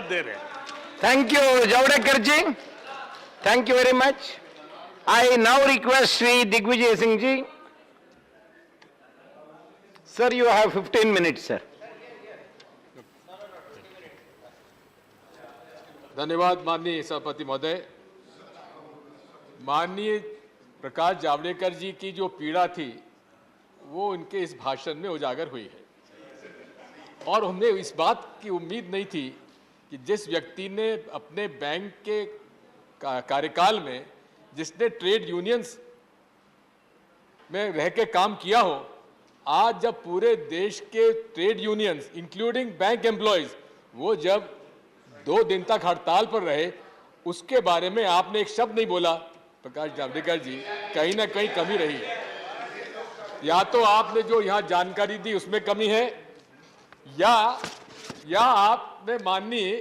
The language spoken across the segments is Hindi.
दे रहे हैं। Thank you, Javadekar ji. Thank you very much. I now request Sri Digvijay Singh ji. Sir, you have 15 minutes, sir. धन्यवाद माननीय सभापति महोदय। माननीय प्रकाश जावड़ेकर जी की जो पीड़ा थी वो उनके इस भाषण में उजागर हुई है और हमें इस बात की उम्मीद नहीं थी कि जिस व्यक्ति ने अपने बैंक के कार्यकाल में जिसने ट्रेड यूनियंस में रह के काम किया हो, आज जब पूरे देश के trade unions including bank employees वो जब 2 दिन तक हड़ताल पर रहे, उसके बारे में आपने एक शब्द नहीं बोला। प्रकाश जावड़ेकर जी, कहीं ना कहीं कमी रही है। या तो आपने जो यहाँ जानकारी दी उसमें कमी है या आपने माननीय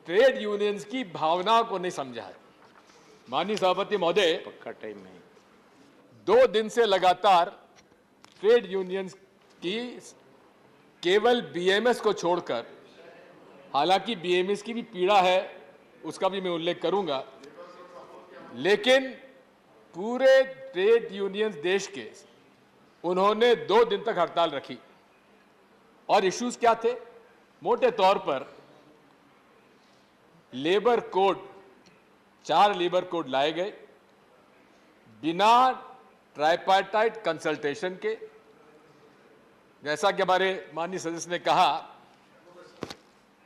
ट्रेड यूनियंस की भावनाओं को नहीं समझा है। माननीय सभापति महोदय, पक्का टाइम नहीं। 2 दिन से लगातार ट्रेड यूनियंस की केवल बीएमएस को छोड़कर, हालांकि बीएमएस की भी पीड़ा है, उसका भी मैं उल्लेख करूंगा, लेकिन पूरे ट्रेड यूनियंस देश के उन्होंने 2 दिन तक हड़ताल रखी। और इश्यूज क्या थे? मोटे तौर पर लेबर कोड, 4 लेबर कोड लाए गए बिना ट्राइपार्टाइट कंसल्टेशन के। जैसा कि हमारे माननीय सदस्य ने कहा,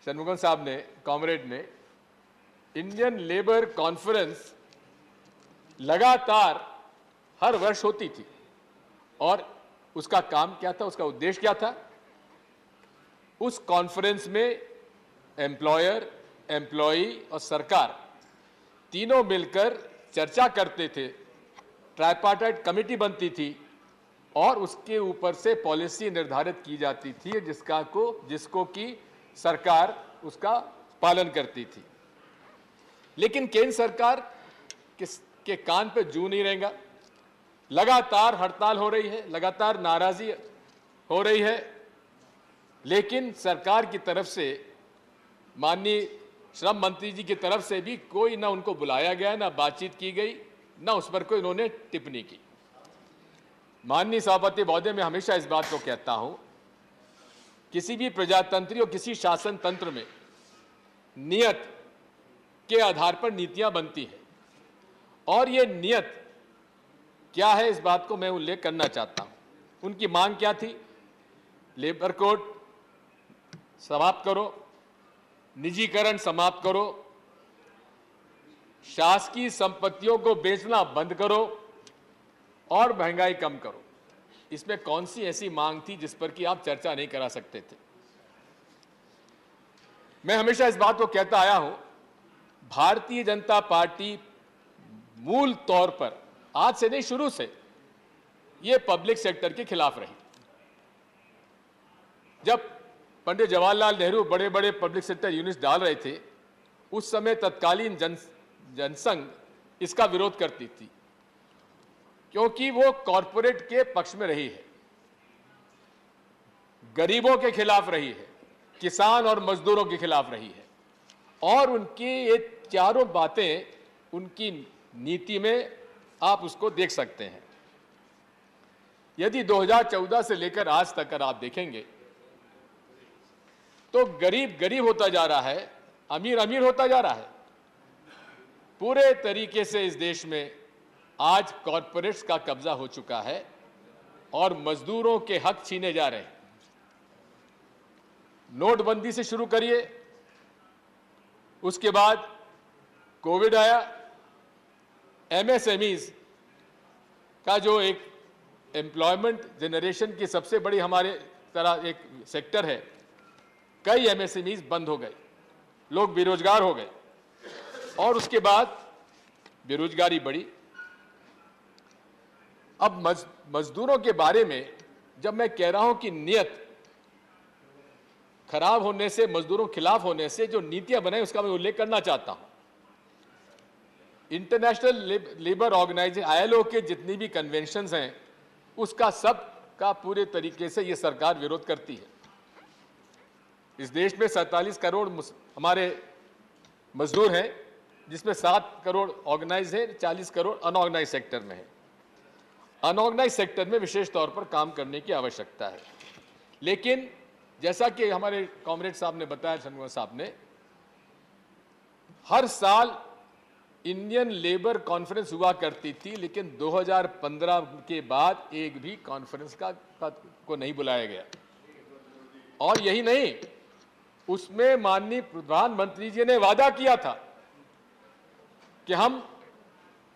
षणमुगम साहब ने, कॉमरेड ने, इंडियन लेबर कॉन्फ्रेंस लगातार हर वर्ष होती थी और उसका काम क्या था, उसका उद्देश्य क्या था? उस कॉन्फ्रेंस में एम्प्लॉयर, एम्प्लॉई और सरकार तीनों मिलकर चर्चा करते थे, ट्राइपार्टाइट कमेटी बनती थी और उसके ऊपर से पॉलिसी निर्धारित की जाती थी जिसको कि सरकार उसका पालन करती थी। लेकिन केंद्र सरकार के कान पे जू नहीं रहेगा। लगातार हड़ताल हो रही है, लगातार नाराजगी हो रही है, लेकिन सरकार की तरफ से, माननीय श्रम मंत्री जी की तरफ से भी कोई ना उनको बुलाया गया, ना बातचीत की गई, ना उस पर कोई उन्होंने टिप्पणी की। माननीय सभापति महोदय, मैं हमेशा इस बात को कहता हूं, किसी भी प्रजातंत्र और किसी शासन तंत्र में नियत के आधार पर नीतियां बनती हैं और ये नियत क्या है, इस बात को मैं उल्लेख करना चाहता हूं। उनकी मांग क्या थी? लेबर कोड समाप्त करो, निजीकरण समाप्त करो, शासकीय संपत्तियों को बेचना बंद करो और महंगाई कम करो। इसमें कौन सी ऐसी मांग थी जिस पर कि आप चर्चा नहीं करा सकते थे? मैं हमेशा इस बात को कहता आया हूं, भारतीय जनता पार्टी मूल तौर पर, आज से नहीं शुरू से, ये पब्लिक सेक्टर के खिलाफ रही। जब पंडित जवाहरलाल नेहरू बड़े बड़े पब्लिक सेक्टर यूनिट्स डाल रहे थे, उस समय तत्कालीन जनसंघ इसका विरोध करती थी क्योंकि वो कॉरपोरेट के पक्ष में रही है, गरीबों के खिलाफ रही है, किसान और मजदूरों के खिलाफ रही है और उनकी ये चारों बातें उनकी नीति में आप उसको देख सकते हैं। यदि 2014 से लेकर आज तक अगर आप देखेंगे तो गरीब गरीब होता जा रहा है, अमीर अमीर होता जा रहा है। पूरे तरीके से इस देश में आज कॉरपोरेट्स का कब्जा हो चुका है और मजदूरों के हक छीने जा रहे हैं। नोटबंदी से शुरू करिए, उसके बाद कोविड आया, एमएसएमईज का जो एक एम्प्लॉयमेंट जनरेशन की सबसे बड़ी हमारे तरह एक सेक्टर है, कई एमएसएमईज बंद हो गए, लोग बेरोजगार हो गए और उसके बाद बेरोजगारी बढ़ी। अब मजदूरों के बारे में जब मैं कह रहा हूं कि नियत खराब होने से, मजदूरों के खिलाफ होने से जो नीतियां बनाई, उसका मैं उल्लेख करना चाहता हूं। इंटरनेशनल लेबर ऑर्गेनाइजेशन आईएलओ के जितनी भी कन्वेंशंस हैं, उसका सब का पूरे तरीके से ये सरकार विरोध करती है। इस देश में 47 करोड़ हमारे मजदूर हैं, जिसमें 7 करोड़ ऑर्गेनाइज है, 40 करोड़ अनऑर्गेनाइज सेक्टर में है। अनऑर्गेनाइज सेक्टर में विशेष तौर पर काम करने की आवश्यकता है। लेकिन जैसा कि हमारे कॉमरेड साहब ने बताया, शनमुगम साहब ने, हर साल इंडियन लेबर कॉन्फ्रेंस हुआ करती थी, लेकिन 2015 के बाद एक भी कॉन्फ्रेंस को नहीं बुलाया गया। और यही नहीं, उसमें माननीय प्रधानमंत्री जी ने वादा किया था कि हम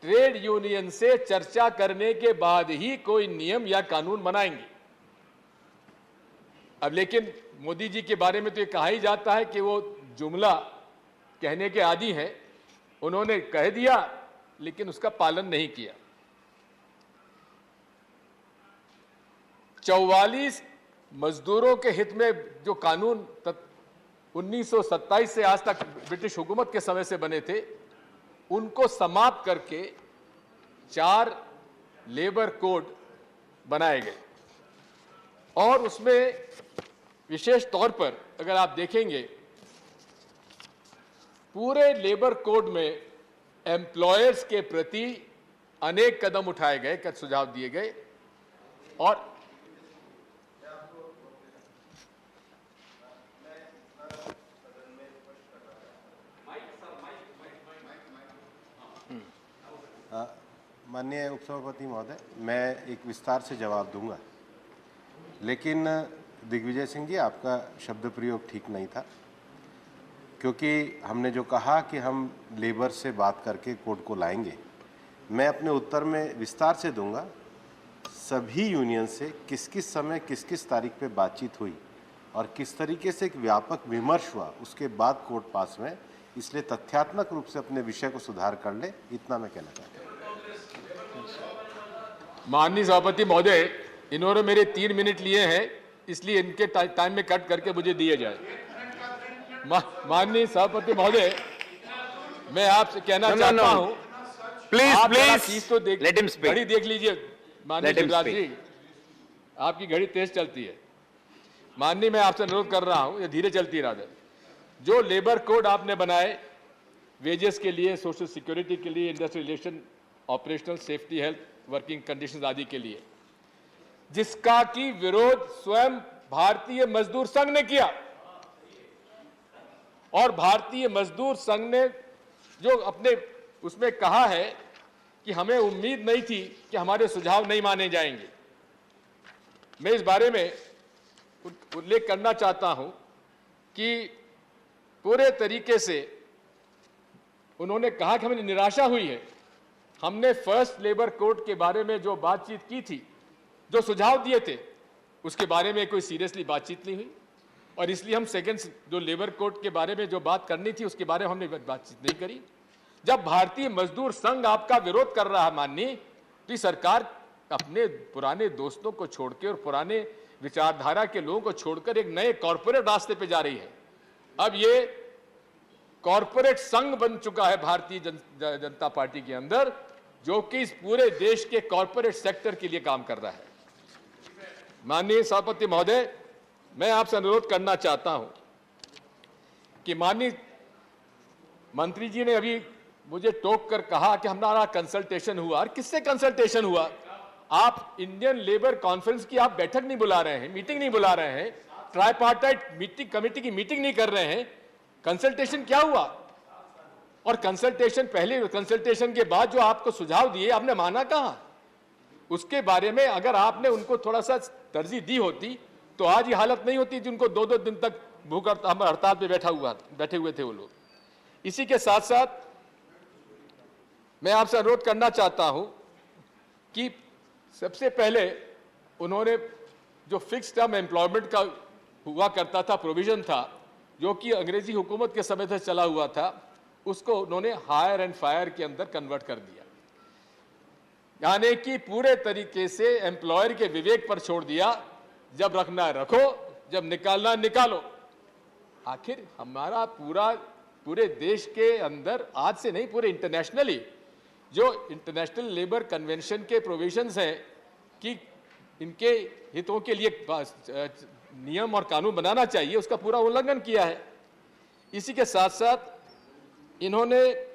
ट्रेड यूनियन से चर्चा करने के बाद ही कोई नियम या कानून बनाएंगे। अब लेकिन मोदी जी के बारे में तो ये कहा ही जाता है कि वो जुमला कहने के आदी हैं। उन्होंने कह दिया लेकिन उसका पालन नहीं किया। 44 मजदूरों के हित में जो कानून 1927 से आज तक ब्रिटिश हुकूमत के समय से बने थे, उनको समाप्त करके 4 लेबर कोड बनाए गए। और उसमें विशेष तौर पर अगर आप देखेंगे, पूरे लेबर कोड में एम्प्लॉयर्स के प्रति अनेक कदम उठाए गए, सुझाव दिए गए। और माननीय उपसभापति महोदय, मैं एक विस्तार से जवाब दूंगा, लेकिन दिग्विजय सिंह जी, आपका शब्द प्रयोग ठीक नहीं था, क्योंकि हमने जो कहा कि हम लेबर से बात करके कोड को लाएंगे, मैं अपने उत्तर में विस्तार से दूंगा। सभी यूनियन से किस किस समय किस किस तारीख पे बातचीत हुई और किस तरीके से एक व्यापक विमर्श हुआ, उसके बाद कोड पास में, इसलिए तथ्यात्मक रूप से अपने विषय को सुधार कर ले, इतना मैं कहना चाहता हूँ। माननीय सभापति महोदय, इन्होंने मेरे 3 मिनट लिए हैं, इसलिए इनके टाइम में कट करके मुझे दिए जाए। माननीय सभापति महोदय, मैं आपसे कहना चाहता हूं, प्लीज तो देख, लेट हिम स्पीक। घड़ी देख लीजिए माननीय शिवराज जी, आपकी घड़ी तेज चलती है। माननीय, मैं आपसे अनुरोध कर रहा हूं, ये धीरे चलती रहा। जो लेबर कोड आपने बनाए वेजेस के लिए, सोशल सिक्योरिटी के लिए, industrial relation, operational safety, health, working conditions आदि के लिए, जिसका की विरोध स्वयं भारतीय मजदूर संघ ने किया, और भारतीय मजदूर संघ ने जो अपने उसमें कहा है कि हमें उम्मीद नहीं थी कि हमारे सुझाव नहीं माने जाएंगे। मैं इस बारे में उल्लेख करना चाहता हूं कि पूरे तरीके से उन्होंने कहा कि हमें निराशा हुई है। हमने फर्स्ट लेबर कोड के बारे में जो बातचीत की थी, जो सुझाव दिए थे, उसके बारे में कोई सीरियसली बातचीत नहीं हुई, और इसलिए हम सेकंड जो लेबर कोड के बारे में जो बात करनी थी उसके बारे में हमने बातचीत नहीं करी। जब भारतीय मजदूर संघ आपका विरोध कर रहा है माननीय, तो सरकार अपने पुराने दोस्तों को छोड़ के और पुराने विचारधारा के लोगों को छोड़कर एक नए कॉरपोरेट रास्ते पे जा रही है। अब ये कॉरपोरेट संघ बन चुका है भारतीय जनता पार्टी के अंदर, जो कि इस पूरे देश के कॉरपोरेट सेक्टर के लिए काम कर रहा है। माननीय सभापति महोदय, मैं आपसे अनुरोध करना चाहता हूं कि माननीय मंत्री जी ने अभी मुझे टोक कर कहा कि हमारा कंसल्टेशन हुआ। और किससे कंसल्टेशन हुआ? आप इंडियन लेबर कॉन्फ्रेंस की आप बैठक नहीं बुला रहे हैं, मीटिंग नहीं बुला रहे हैं, ट्राइपार्टाइट मीटिंग कमेटी की मीटिंग नहीं कर रहे हैं। कंसल्टेशन क्या हुआ? और कंसल्टेशन पहले, कंसल्टेशन के बाद जो आपको सुझाव दिए, आपने माना कहां? उसके बारे में अगर आपने उनको थोड़ा सा तरजीह दी होती तो आज ये हालत नहीं होती जिनको 2-2 दिन तक भूख हड़ताल पे बैठे हुए थे वो लोग। इसी के साथ साथ मैं आपसे अनुरोध करना चाहता हूं कि सबसे पहले उन्होंने जो फिक्स टर्म एम्प्लॉयमेंट का हुआ करता था, प्रोविजन था, जो कि अंग्रेजी हुकूमत के समय से चला हुआ था, उसको उन्होंने हायर एंड फायर के अंदर कन्वर्ट कर दिया। यानी कि पूरे तरीके से एम्प्लॉयर के विवेक पर छोड़ दिया, जब रखना है रखो, जब निकालना निकालो। आखिर हमारा पूरे देश के अंदर, आज से नहीं पूरे इंटरनेशनली, जो इंटरनेशनल लेबर कन्वेंशन के प्रोविजंस हैं कि इनके हितों के लिए नियम और कानून बनाना चाहिए उसका पूरा उल्लंघन किया है। इसी के साथ साथ इन्होंने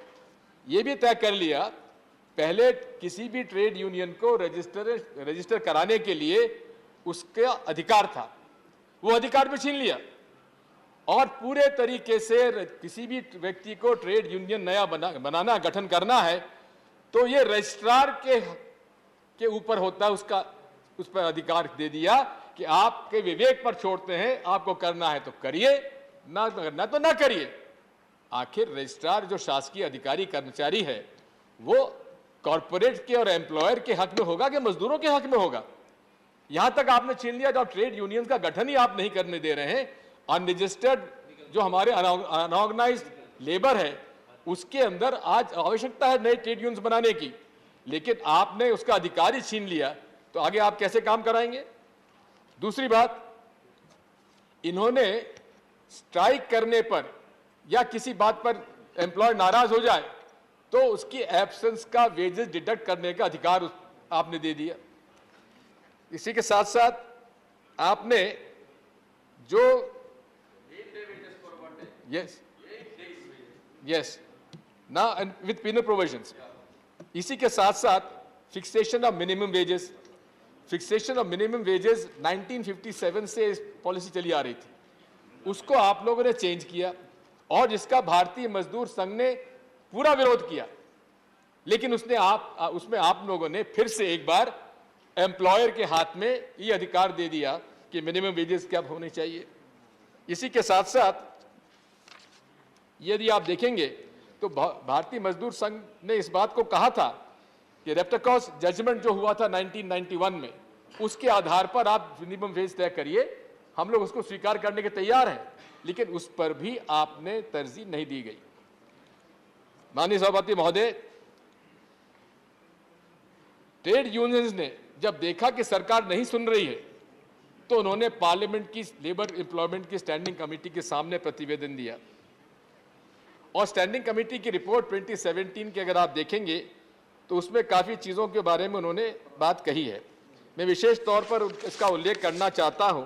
ये भी तय कर लिया, पहले किसी भी ट्रेड यूनियन को रजिस्टर कराने के लिए उसका अधिकार था, वो अधिकार भी छीन लिया और पूरे तरीके से किसी भी व्यक्ति को ट्रेड यूनियन नया बनाना गठन करना है तो ये रजिस्ट्रार के ऊपर होता है, उस पर अधिकार दे दिया कि आपके विवेक पर छोड़ते हैं, आपको करना है तो करिए, ना करना तो ना करिए। आखिर रजिस्ट्रार जो शासकीय अधिकारी कर्मचारी है वो कॉर्पोरेट के और एम्प्लॉयर के हक में होगा कि मजदूरों के हक में होगा? यहां तक आपने छीन लिया, जब ट्रेड यूनियन का गठन ही आप नहीं करने दे रहे हैं, अनरजिस्टर्ड जो हमारे अनऑर्गेनाइज्ड लेबर है उसके अंदर आज आवश्यकता है नए ट्रेड यूनियंस बनाने की, लेकिन आपने उसका अधिकार ही छीन लिया, तो आगे आप कैसे काम कराएंगे? दूसरी बात, इन्होंने स्ट्राइक करने पर या किसी बात पर एम्प्लॉय नाराज हो जाए तो उसकी एब्सेंस का वेजेस डिडक्ट करने का अधिकार आपने दे दिया। इसी के साथ साथ आपने जो यस ना विथ पिनल प्रोविजंस, इसी के साथ साथ फिक्सेशन ऑफ मिनिमम वेजेस, 1957 से इस पॉलिसी चली आ रही थी, उसको आप लोगों ने चेंज किया और जिसका भारतीय मजदूर संघ ने पूरा विरोध किया, लेकिन उसमें आप लोगों ने फिर से एक बार एम्प्लॉयर के हाथ में ये अधिकार दे दिया कि मिनिमम वेजेस क्या होने चाहिए। इसी के साथ साथ यदि आप देखेंगे तो भारतीय मजदूर संघ ने इस बात को कहा था कि रेप्टकॉस जजमेंट जो हुआ था 1991 में, उसके आधार पर आप मिनिमम वेज तय करिए, हम लोग उसको स्वीकार करने के तैयार हैं, लेकिन उस पर भी आपने तरजीह नहीं दी गई। माननीय सभापति महोदय, ट्रेड यूनियंस ने जब देखा कि सरकार नहीं सुन रही है तो उन्होंने पार्लियामेंट की लेबर एम्प्लॉयमेंट की स्टैंडिंग कमेटी के सामने प्रतिवेदन दिया और स्टैंडिंग कमेटी की रिपोर्ट 2017 की अगर आप देखेंगे तो उसमें काफ़ी चीज़ों के बारे में उन्होंने बात कही है। मैं विशेष तौर पर इसका उल्लेख करना चाहता हूं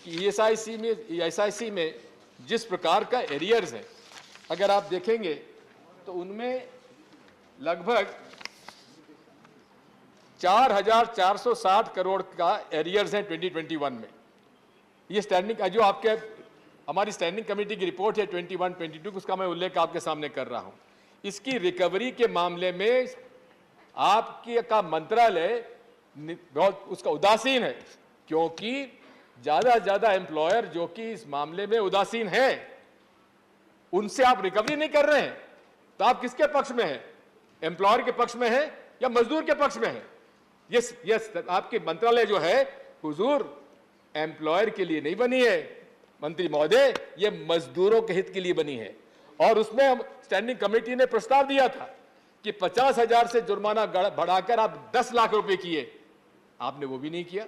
कि ESIC में जिस प्रकार का एरियर्स है, अगर आप देखेंगे तो उनमें लगभग 4,460 करोड़ का एरियर्स है 2021 में। ये स्टैंडिंग जो हमारी स्टैंडिंग कमेटी की रिपोर्ट है 21-22, उसका मैं उल्लेख आपके सामने कर रहा हूं। इसकी रिकवरी के मामले में का मंत्रालय बहुत उसका उदासीन है, क्योंकि ज्यादा से ज्यादा एम्प्लॉयर जो कि इस मामले में उदासीन है उनसे आप रिकवरी नहीं कर रहे हैं, तो आप किसके पक्ष में हैं? एम्प्लॉयर के पक्ष में है या मजदूर के पक्ष में है? यस, आपके मंत्रालय जो है हुजूर एम्प्लॉयर के लिए नहीं बनी है मंत्री महोदय, ये मजदूरों के हित के लिए बनी है। और उसमें हम स्टैंडिंग कमेटी ने प्रस्ताव दिया था कि 50,000 से जुर्माना बढ़ाकर आप 10 लाख रुपए किए, आपने वो भी नहीं किया।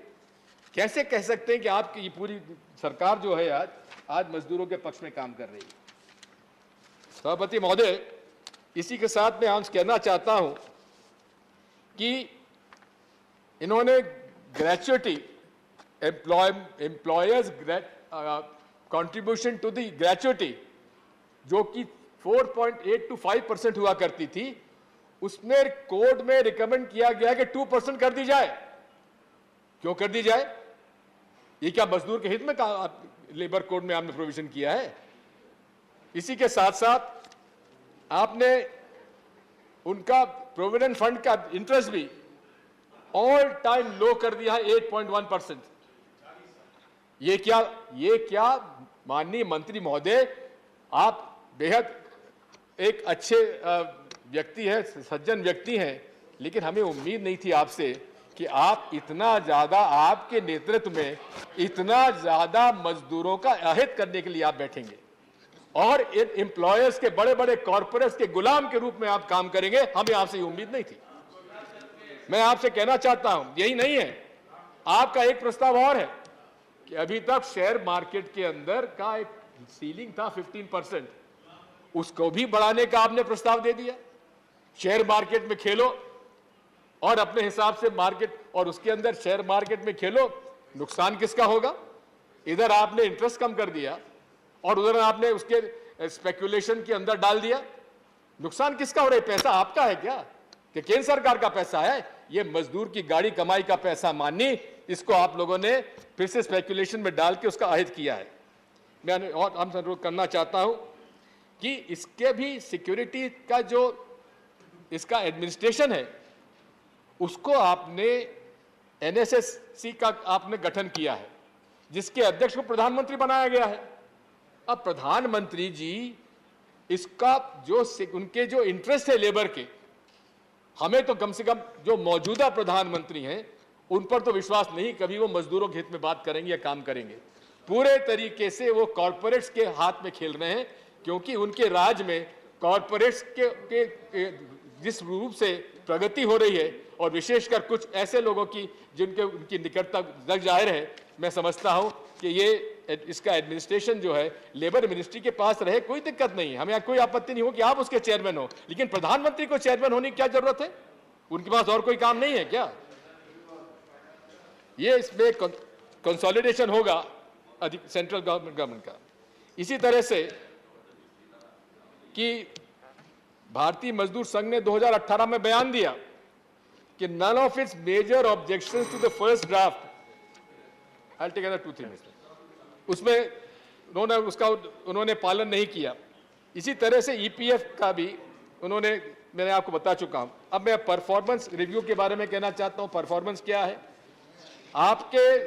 कैसे कह सकते हैं कि आपकी ये पूरी सरकार जो है आज मजदूरों के पक्ष में काम कर रही है? सभापति महोदय, इसी के साथ मैं आज कहना चाहता हूं कि इन्होंने gratuity employers contribution to the gratuity जो कि 4.8 to 5% हुआ करती थी, उसमें कोर्ट में रिकमेंड किया गया कि 2% कर दी जाए। क्यों कर दी जाए? ये क्या मजदूर के हित में लेबर कोड में आपने प्रोविजन किया है? इसी के साथ साथ आपने उनका प्रोविडेंट फंड का इंटरेस्ट भी ऑल टाइम लो कर दिया है 8.1%। ये क्या माननीय मंत्री महोदय, आप बेहद एक अच्छे व्यक्ति हैं, सज्जन व्यक्ति हैं, लेकिन हमें उम्मीद नहीं थी आपसे कि आप इतना ज्यादा, आपके नेतृत्व में इतना ज्यादा मजदूरों का अहित करने के लिए आप बैठेंगे और इन एम्प्लॉयर्स के बड़े बड़े कॉर्पोरेट्स के गुलाम के रूप में आप काम करेंगे। हमें आपसे ये उम्मीद नहीं थी। मैं आपसे कहना चाहता हूं, यही नहीं है, आपका एक प्रस्ताव और है कि अभी तक शेयर मार्केट के अंदर का एक सीलिंग था 15%, उसको भी बढ़ाने का आपने प्रस्ताव दे दिया। शेयर मार्केट में खेलो और अपने हिसाब से मार्केट, और उसके अंदर शेयर मार्केट में खेलो, नुकसान किसका होगा? इधर आपने इंटरेस्ट कम कर दिया और उधर आपने उसके स्पेकुलेशन के अंदर डाल दिया। नुकसान किसका हो रहा है? पैसा आपका है क्या कि केंद्र सरकार का पैसा है? ये मजदूर की गाड़ी कमाई का पैसा मानी, इसको आप लोगों ने फिर से स्पेकुलेशन में डाल के उसका अहित किया है। मैं और हम अनुरोध करना चाहता हूं कि इसके भी सिक्योरिटी का जो इसका एडमिनिस्ट्रेशन है उसको आपने एनएसएससी का आपने गठन किया है, जिसके अध्यक्ष को प्रधानमंत्री बनाया गया है। अब प्रधानमंत्री जी इसका जो उनके जो इंटरेस्ट है लेबर के, हमें तो कम से कम जो मौजूदा प्रधानमंत्री हैं उन पर तो विश्वास नहीं, कभी वो मजदूरों के हित में बात करेंगे या काम करेंगे। पूरे तरीके से वो कॉरपोरेट्स के हाथ में खेल रहे हैं, क्योंकि उनके राज में कॉरपोरेट्स के जिस रूप से प्रगति हो रही है और विशेषकर कुछ ऐसे लोगों की जिनके उनकी निकटता जग जाहिर है, मैं समझता हूं कि ये इसका एडमिनिस्ट्रेशन जो है लेबर मिनिस्ट्री के पास रहे, कोई दिक्कत नहीं है, हमें कोई आपत्ति नहीं हो कि आप उसके चेयरमैन हो, लेकिन प्रधानमंत्री को चेयरमैन होने की क्या जरूरत है? उनके पास और कोई काम नहीं है क्या? ये इसमें कंसोलिडेशन होगा सेंट्रल गवर्नमेंट का। इसी तरह से कि भारतीय मजदूर संघ ने 2018 में बयान दिया कि none of its major objections to the first draft, I'll take another 2-3 minutes, उसमें उन्होंने पालन नहीं किया। इसी तरह से ईपीएफ का भी मैंने आपको बता चुका हूं। अब मैं परफॉर्मेंस रिव्यू के बारे में कहना चाहता हूं। परफॉर्मेंस क्या है? आपके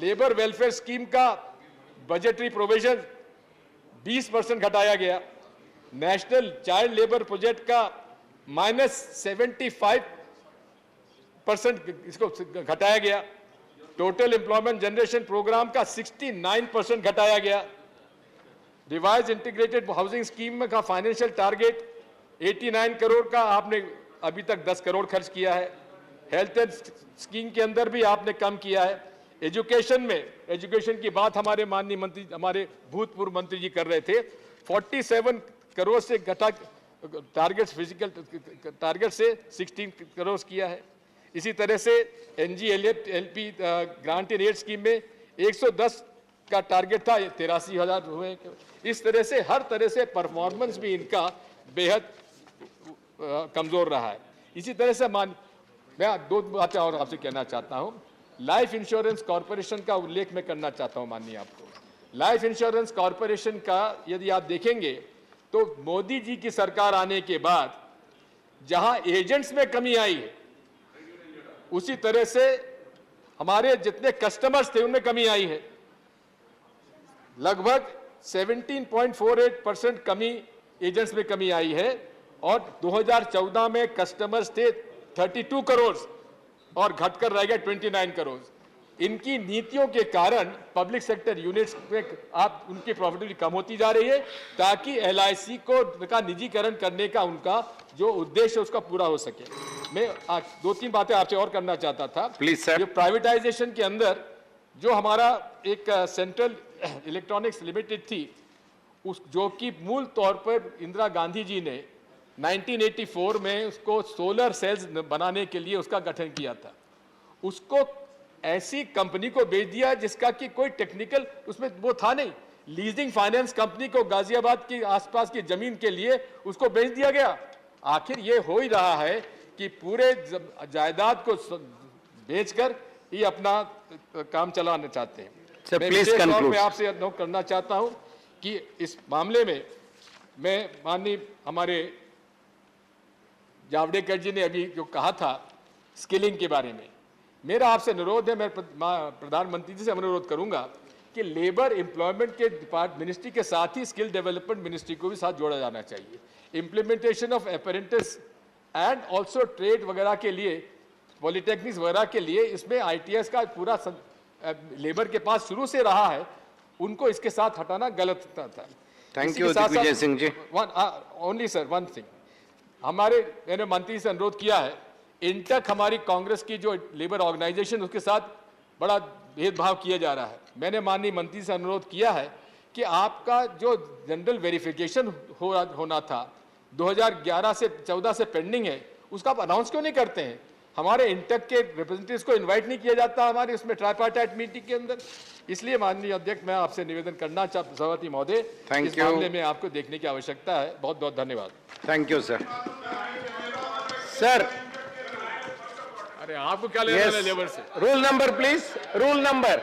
लेबर वेलफेयर स्कीम का बजटरी प्रोविजन 20% घटाया गया, नेशनल चाइल्ड लेबर प्रोजेक्ट का -75% इसको घटाया गया, टोटल एम्प्लॉयमेंट जनरेशन प्रोग्राम का 69% घटाया गया, रिवाइज इंटीग्रेटेड हाउसिंग स्कीम का फाइनेंशियल टारगेट 89 करोड़ का आपने अभी तक 10 करोड़ खर्च किया है, हेल्थ एंड स्कीम के अंदर भी आपने कम किया है, एजुकेशन की बात हमारे माननीय मंत्री, हमारे भूतपूर्व मंत्री जी कर रहे थे, 47 करोड़ से घटा टारगेट फिजिकल टारगेट से 16 करोड़ किया है। इसी तरह से एनजीएलपी ग्रांट इन एड स्कीम में 110 का टारगेट था, 83,000 हुए। इस तरह से हर तरह से परफॉर्मेंस भी इनका बेहद कमजोर रहा है। इसी तरह से मैं 2 बातें और आपसे कहना चाहता हूं। लाइफ इंश्योरेंस कॉर्पोरेशन का उल्लेख मैं करना चाहता हूं माननीय आपको। लाइफ इंश्योरेंस कॉर्पोरेशन का यदि आप देखेंगे तो मोदी जी की सरकार आने के बाद जहां एजेंट्स में कमी आई है, उसी तरह से हमारे जितने कस्टमर्स थे उनमें कमी आई है। लगभग 17.48% कमी एजेंट्स में कमी आई है और 2014 में कस्टमर्स थे 32 करोड़ और घटकर रह गए 29 करोड़। इनकी नीतियों के कारण पब्लिक सेक्टर यूनिट्स में आप उनकी प्रॉफिटेबिलिटी कम होती जा रही है, ताकि एलआईसी को का निजीकरण करने का उनका जो उद्देश्य है उसका पूरा हो सके। मैं 2-3 बातें आपसे और करना चाहता था। Please sir. प्राइवेटाइजेशन के अंदर जो हमारा एक सेंट्रल इलेक्ट्रॉनिक्स लिमिटेड थी, उस जो कि मूल तौर पर इंदिरा गांधी जी ने 1984 में उसको सोलर सेल्स बनाने के लिए उसका गठन किया था, उसको ऐसी कंपनी को बेच दिया जिसका कि कोई टेक्निकल उसमें वो था नहीं। लीजिंग फाइनेंस कंपनी को गाजियाबाद की आसपास की जमीन के लिए उसको बेच दिया गया। आखिर ये हो ही रहा है कि पूरे जायदाद को बेचकर ये अपना काम चलाना चाहते हैं। मैं विशेष तौर पे आपसे नोट करना चाहता हूं कि इस मामले में मैं माननीय हमारे जावड़ेकर जी ने अभी जो कहा था स्किलिंग के बारे में, मेरा आपसे अनुरोध है, मैं प्रधानमंत्री जी से अनुरोध करूंगा कि लेबर एम्प्लॉयमेंट के मिनिस्ट्री के साथ ही स्किल डेवलपमेंट मिनिस्ट्री को भी साथ जोड़ा जाना चाहिए। Implementation of apprentice and also trade वगैरह के लिए, पॉलिटेक्निक्स वगैरह के लिए इसमें आईटीएस का पूरा लेबर के पास शुरू से रहा है, उनको इसके साथ हटाना गलत था। Thank you Digvijay Singh ji. Only sir one thing, मैंने मंत्री से अनुरोध किया है, इंटक हमारी कांग्रेस की जो लेबर ऑर्गेनाइजेशन उसके साथ बड़ा भेदभाव किया जा रहा है। मैंने माननीय मंत्री से अनुरोध किया है कि आपका जो जनरल वेरिफिकेशन होना था 2011 से 14 से पेंडिंग है, उसका आप अनाउंस क्यों नहीं करते हैं? हमारे इंटेक के रिप्रेजेंटेटिव्स को इनवाइट नहीं किया जाता हमारे उसमें ट्राइपार्टाइट मीटिंग के अंदर। इसलिए माननीय अध्यक्ष, मैं आपसे निवेदन करना सभापति महोदय, Thank इस you. मामले में आपको देखने की आवश्यकता है। बहुत बहुत धन्यवाद। Thank you sir. सर, अरे आपको क्या लेना है लेबर से? Rule number please, rule number